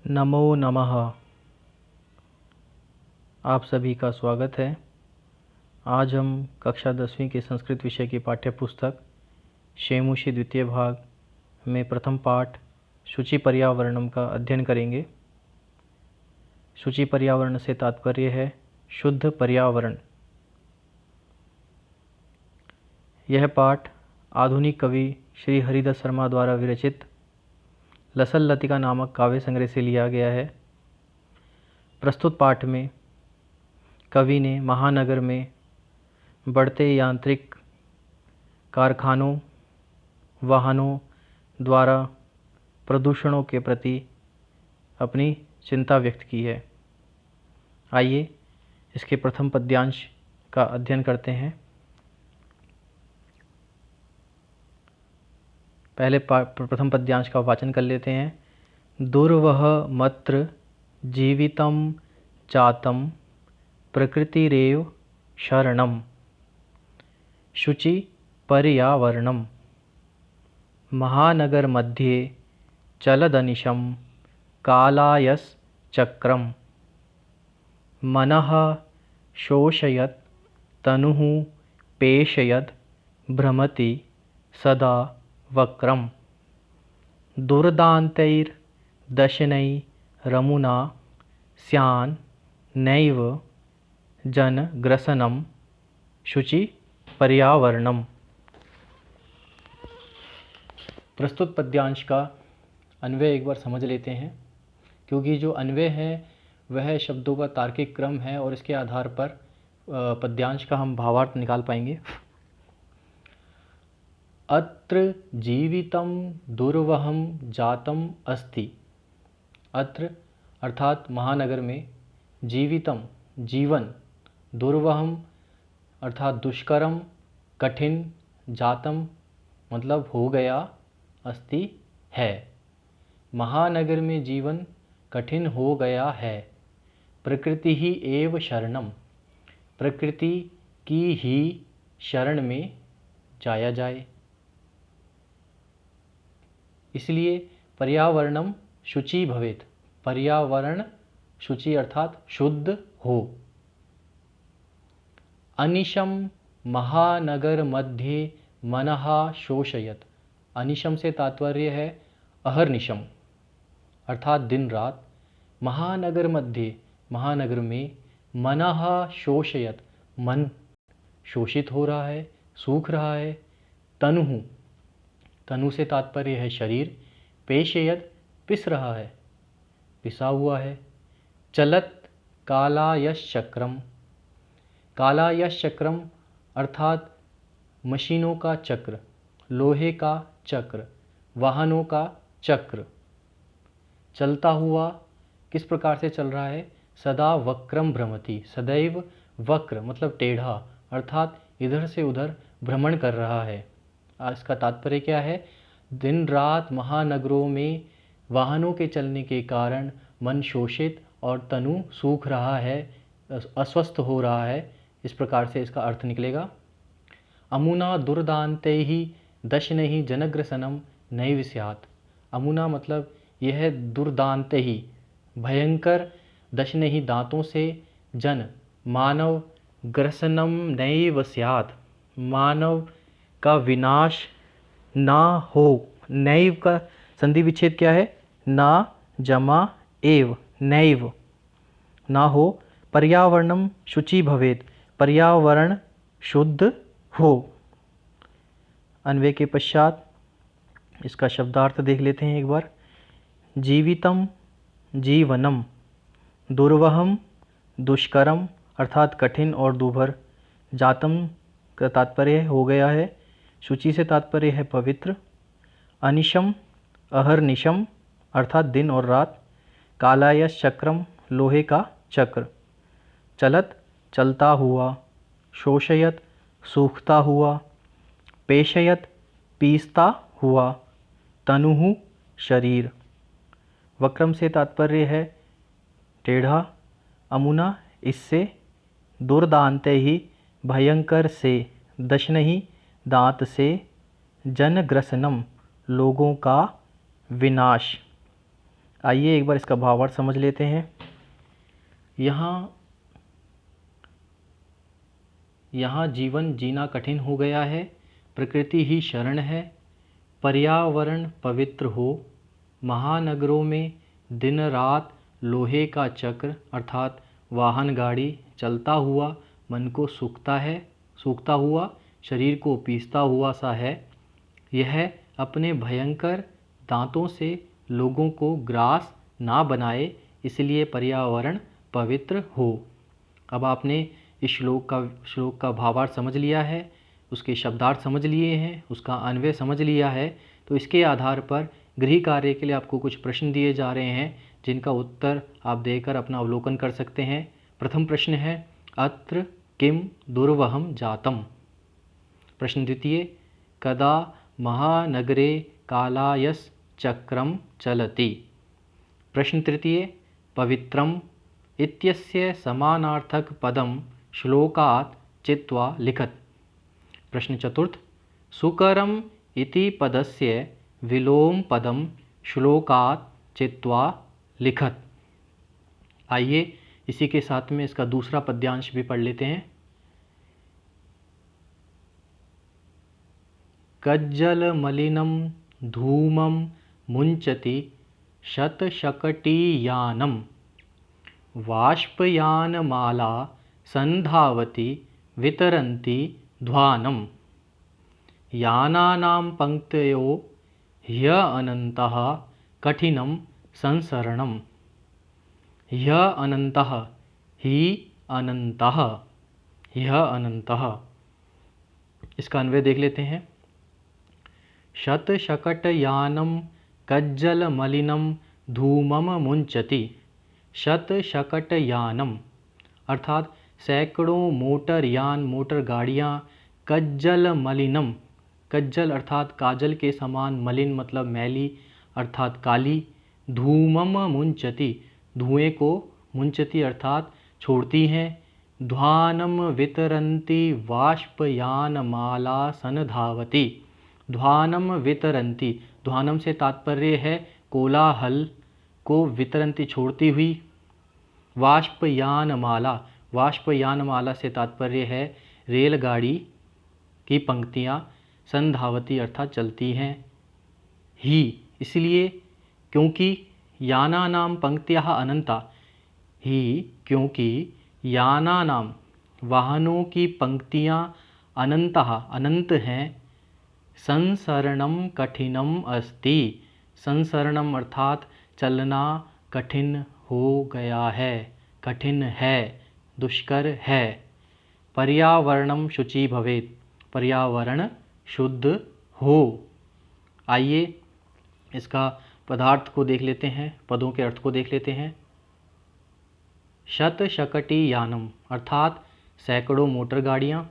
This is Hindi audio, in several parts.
नमो नमः। आप सभी का स्वागत है। आज हम कक्षा 10वीं के संस्कृत विषय की पाठ्य पुस्तक शेमुषी द्वितीय भाग में प्रथम पाठ शुचि पर्यावरणम का अध्ययन करेंगे। शुचि पर्यावरण से तात्पर्य है शुद्ध पर्यावरण। यह पाठ आधुनिक कवि श्री हरिदास शर्मा द्वारा विरचित लसल लतिका नामक काव्य संग्रह से लिया गया है। प्रस्तुत पाठ में कवि ने महानगर में बढ़ते यांत्रिक कारखानों, वाहनों द्वारा प्रदूषणों के प्रति अपनी चिंता व्यक्त की है। आइए इसके प्रथम पद्यांश का अध्ययन करते हैं। पहले प्रथम पद्यांश का वाचन कर लेते हैं। दुर्वह मत्र जीवितम जातम प्रकृतिरेव शरणम शुचि पर्यावरणम महानगर मध्ये चलदनिशं कालायश्चक्रं मनः शोषयत् तनुः पेशयद् भ्रमति सदा वक्रम दुर्दान्तैर्दशनैरमुना स्यान् नैव जनग्रसनं शुचि पर्यावरणम। प्रस्तुत पद्यांश का अन्वय एक बार समझ लेते हैं, क्योंकि जो अन्वय है वह शब्दों का तार्किक क्रम है और इसके आधार पर पद्यांश का हम भावार्थ निकाल पाएंगे। अत्र जीवितम दुर्वहम जातम अस्ति। अत्र अर्थात महानगर में, जीवितम जीवन, दुर्वहम अर्थात दुष्करम कठिन, जातम मतलब हो गया, अस्ति है। महानगर में जीवन कठिन हो गया है। प्रकृति ही एव शरणम, प्रकृति की ही शरण में जाया जाए। इसलिए पर्यावरणम शुचि भवेत्, पर्यावरण शुचि अर्थात शुद्ध हो। अनिशम महानगर मध्ये मनः शोषयत्। अनिशम से तात्पर्य है अहर्निशम अर्थात दिन रात। महानगर मध्ये महानगर में, मनः शोषयत् मन शोषित हो रहा है, सूख रहा है। तनुः तनु से तात्पर्य है शरीर। पेशयत् पिस रहा है, पिसा हुआ है। चलत कालायश्चक्रम, कालायश्चक्रम अर्थात मशीनों का चक्र, लोहे का चक्र, वाहनों का चक्र। चलता हुआ किस प्रकार से चल रहा है? सदा वक्रम भ्रमति, सदैव वक्र मतलब टेढ़ा अर्थात इधर से उधर भ्रमण कर रहा है। इसका तात्पर्य क्या है? दिन रात महानगरों में वाहनों के चलने के कारण मन शोषित और तनु सूख रहा है, अस्वस्थ हो रहा है। इस प्रकार से इसका अर्थ निकलेगा। अमुना दुर्दान्तैः दशनैः जनग्रसनम नैव स्यात्। अमुना मतलब यह दुर्दान्तैः भयंकर, दशनैः दांतों से, जन मानव, ग्रसनम नैव स्यात् मानव का विनाश ना हो। नैव का संधि विच्छेद क्या है? ना जमा एव, नैव ना हो। पर्यावरणम शुचि भवेत्, पर्यावरण शुद्ध हो। अन्वय के पश्चात इसका शब्दार्थ देख लेते हैं एक बार। जीवितम जीवनम, दुर्वहम दुष्करम अर्थात कठिन और दूभर। जातम का तात्पर्य हो गया है। शुचि से तात्पर्य है पवित्र। अनिशम अहर्निशम अर्थात दिन और रात। कालायश चक्रम लोहे का चक्र। चलत चलता हुआ। शोषयत सूखता हुआ। पेशयत पीसता हुआ। तनुः शरीर। वक्रम से तात्पर्य है टेढ़ा। अमुना इससे। दुर्दांते ही भयंकर से। दशनहि दांत से। जनग्रसनम लोगों का विनाश। आइए एक बार इसका भावार्थ समझ लेते हैं। यहाँ जीवन जीना कठिन हो गया है, प्रकृति ही शरण है, पर्यावरण पवित्र हो, महानगरों में दिन रात लोहे का चक्र अर्थात वाहन गाड़ी चलता हुआ मन को सूखता हुआ शरीर को पीसता हुआ सा है। यह अपने भयंकर दांतों से लोगों को ग्रास ना बनाए, इसलिए पर्यावरण पवित्र हो। अब आपने इस श्लोक का भावार्थ समझ लिया है, उसके शब्दार्थ समझ लिए हैं, उसका अन्वय समझ लिया है। तो इसके आधार पर गृह कार्य के लिए आपको कुछ प्रश्न दिए जा रहे हैं, जिनका उत्तर आप देकर अपना अवलोकन कर सकते हैं। प्रथम प्रश्न है अत्र किम दुर्वहम जातम। प्रश्न द्वितीय कदा महानगरे कालायस चक्रम चलति। प्रश्न तृतीय पवित्रम इत्यस्य समानार्थक पदम श्लोकात् चित्वा लिखत। प्रश्न चतुर्थ सुकरम इति पदस्य विलोम पदम श्लोकात् चित्वा लिखत। आइए इसी के साथ में इसका दूसरा पद्यांश भी पढ़ लेते हैं। कज्जल मलिनम धूमम मुंचति शतशकटीयानम वाष्पयानमाला संधावति वितरन्ति ध्वानम यानानां पंक्तयो ह्य अनन्तः कठिनं संसरणम। ह्य अनन्तः ही अनन्तः ह्य अनन्तः। इसका अन्वय देख लेते हैं। शतशकटयानम कज्जल मलिनम धूमम मुंचति। शतशकटयानम अर्थात सैकड़ों मोटर यान मोटर गाड़ियाँ, कज्जल मलिनम कज्जल अर्थात काजल के समान, मलिन मतलब मैली अर्थात काली, धूमम मुंचति धुएं को, मुंचति अर्थात छोड़ती हैं, ध्वानम वितरन्ति वाष्पयानमाला संधावति। ध्वानम वितरन्ति ध्वानम से तात्पर्य है कोलाहल को, वितरन्ति छोड़ती हुई, वाष्पयानमाला वाष्पयानमाला से तात्पर्य है रेलगाड़ी की पंक्तियाँ, संधावती अर्थात चलती हैं। ही इसलिए क्योंकि याना नाम पंक्तियाः अनंता, ही क्योंकि याना नाम वाहनों की पंक्तियाँ अनंतः अनंत हैं, संसरणम कठिनम अस्ति संसरणम अर्थात चलना कठिन हो गया है, कठिन है, दुष्कर है। पर्यावरणम शुचि भवेत् पर्यावरण शुद्ध हो। आइए इसका पदार्थ को देख लेते हैं, पदों के अर्थ को देख लेते हैं। शतशकटी यानम अर्थात सैकड़ों मोटर गाड़ियाँ,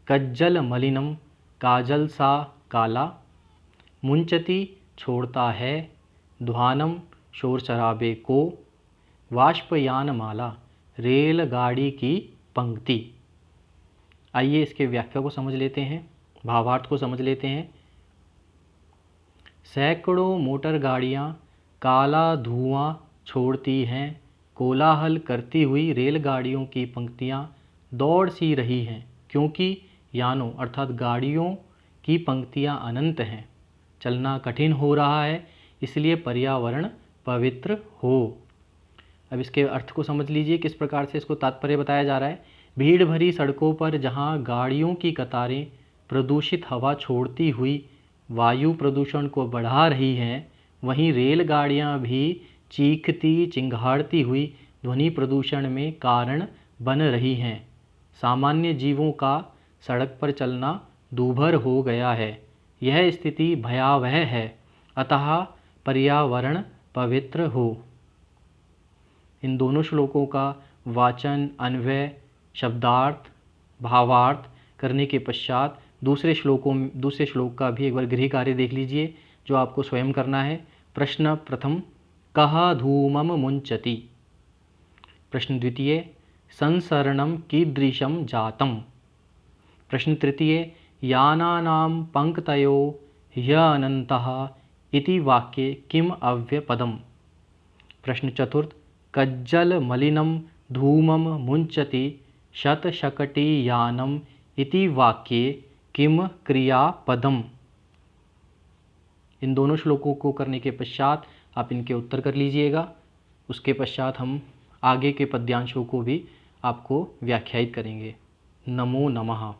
कज्जल मलिनम काजल सा काला, मुंचति छोड़ता है, ध्वानम शोर शराबे को, वाष्पयानमाला रेलगाड़ी की पंक्ति। आइए इसके व्याख्या को समझ लेते हैं, भावार्थ को समझ लेते हैं। सैकड़ों मोटर गाड़ियाँ काला धुआं छोड़ती हैं, कोलाहल करती हुई रेलगाड़ियों की पंक्तियाँ दौड़ सी रही हैं, क्योंकि यानों अर्थात गाड़ियों की पंक्तियाँ अनंत हैं, चलना कठिन हो रहा है, इसलिए पर्यावरण पवित्र हो। अब इसके अर्थ को समझ लीजिए, किस प्रकार से इसको तात्पर्य बताया जा रहा है। भीड़ भरी सड़कों पर जहाँ गाड़ियों की कतारें प्रदूषित हवा छोड़ती हुई वायु प्रदूषण को बढ़ा रही हैं, वहीं रेलगाड़ियाँ भी चीखती चिंगाड़ती हुई ध्वनि प्रदूषण में कारण बन रही हैं। सामान्य जीवों का सड़क पर चलना दूभर हो गया है। यह स्थिति भयावह है, अतः पर्यावरण पवित्र हो। इन दोनों श्लोकों का वाचन, अन्वय, शब्दार्थ, भावार्थ करने के पश्चात दूसरे श्लोक का भी एक बार गृह कार्य देख लीजिए, जो आपको स्वयं करना है। प्रश्न प्रथम कः धूमम मुंचति। प्रश्न द्वितीय संसरणम कीदृशम जातम। प्रश्न तृतीय यानानां पंक्तयो ह्य अनन्तः इति वाक्ये किम अव्यपदम्। प्रश्न चतुर्थ, कज्जल मलिनं धूमं मुञ्चति शतशकटीयानम् इति वाक्ये किम क्रियापदम्। इन दोनों श्लोकों को करने के पश्चात आप इनके उत्तर कर लीजिएगा। उसके पश्चात हम आगे के पद्यांशों को भी आपको व्याख्यायित करेंगे। नमो नमः।